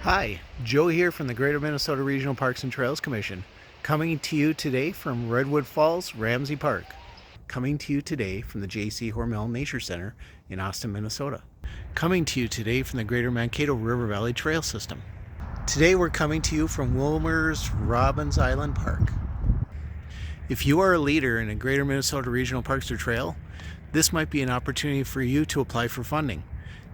Hi, Joe here from the Greater Minnesota Regional Parks and Trails Commission, coming to you today from Redwood Falls, Ramsey Park. Coming to you today from the J.C. Hormel Nature Center in Austin, Minnesota. Coming to you today from the Greater Mankato River Valley Trail System. Today we're coming to you from Wilmer's Robbins Island Park. If you are a leader in a Greater Minnesota Regional Parks or Trail, this might be an opportunity for you to apply for funding.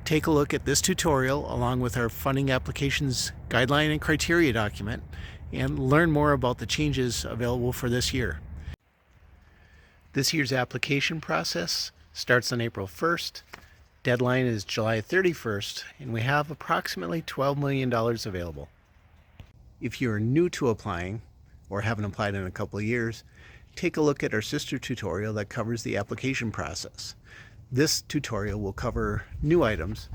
Take a look at this tutorial along with our funding applications guideline and criteria document and learn more about the changes available for this year. This year's application process starts on April 1st, deadline is July 31st, and we have approximately $12 million available. If you are new to applying or haven't applied in a couple of years, take a look at our sister tutorial that covers the application process. This tutorial will cover new items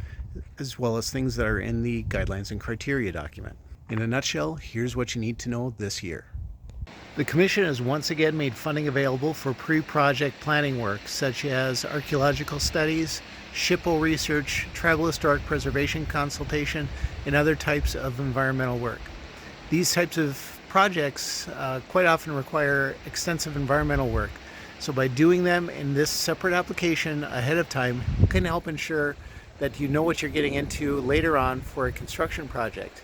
as well as things that are in the guidelines and criteria document. In a nutshell, here's what you need to know this year. The Commission has once again made funding available for pre-project planning work such as archaeological studies, SHPO research, tribal historic preservation consultation, and other types of environmental work. These types of projects quite often require extensive environmental work. So by doing them in this separate application ahead of time, you can help ensure that you know what you're getting into later on for a construction project.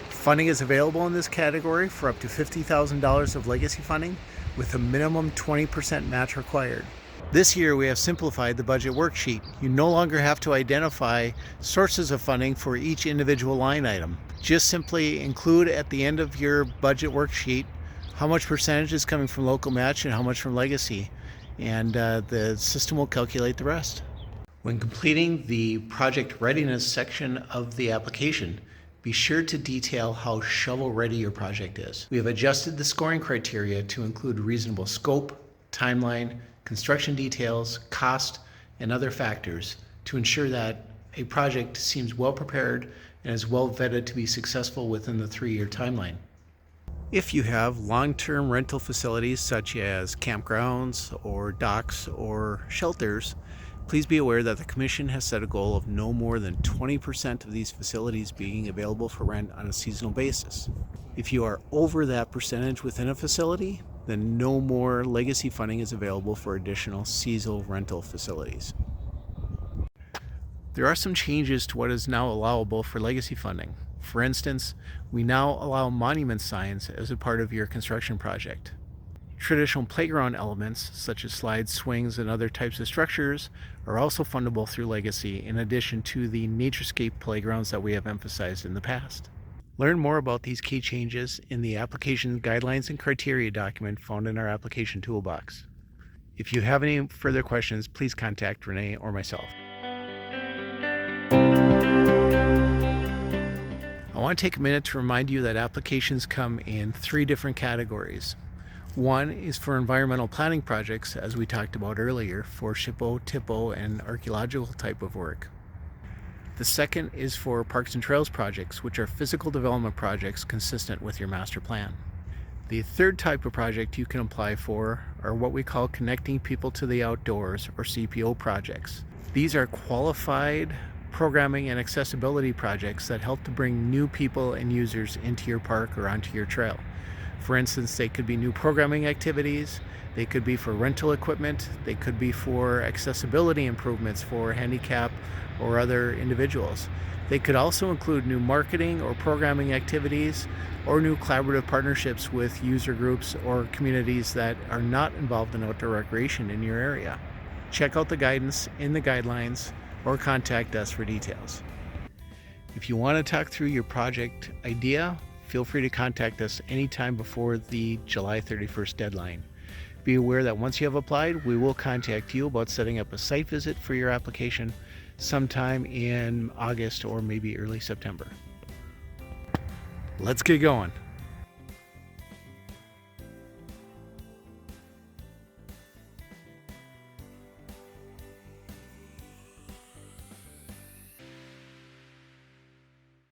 Funding is available in this category for up to $50,000 of legacy funding with a minimum 20% match required. This year we have simplified the budget worksheet. You no longer have to identify sources of funding for each individual line item. Just simply include at the end of your budget worksheet how much percentage is coming from local match and how much from legacy, and the system will calculate the rest. When completing the project readiness section of the application, be sure to detail how shovel ready your project is. We have adjusted the scoring criteria to include reasonable scope, timeline, construction details, cost, and other factors to ensure that a project seems well prepared and is well vetted to be successful within the 3-year timeline. If you have long-term rental facilities such as campgrounds or docks or shelters, please be aware that the Commission has set a goal of no more than 20% of these facilities being available for rent on a seasonal basis. If you are over that percentage within a facility, then no more legacy funding is available for additional seasonal rental facilities. There are some changes to what is now allowable for legacy funding. For instance, we now allow monument signs as a part of your construction project. Traditional playground elements, such as slides, swings, and other types of structures, are also fundable through legacy, in addition to the naturescape playgrounds that we have emphasized in the past. Learn more about these key changes in the application guidelines and criteria document found in our application toolbox. If you have any further questions, please contact Renee or myself. I want to take a minute to remind you that applications come in 3 different categories. One is for environmental planning projects, as we talked about earlier, for SHPO, TIPO, and archaeological type of work. The second is for parks and trails projects, which are physical development projects consistent with your master plan. The third type of project you can apply for are what we call Connecting People to the Outdoors, or CPO projects. These are qualified programming and accessibility projects that help to bring new people and users into your park or onto your trail. For instance, they could be new programming activities, they could be for rental equipment, they could be for accessibility improvements for handicap or other individuals. They could also include new marketing or programming activities or new collaborative partnerships with user groups or communities that are not involved in outdoor recreation in your area. Check out the guidance in the guidelines or contact us for details. If you want to talk through your project idea, feel free to contact us anytime before the July 31st deadline. Be aware that once you have applied, we will contact you about setting up a site visit for your application sometime in August or maybe early September. Let's get going.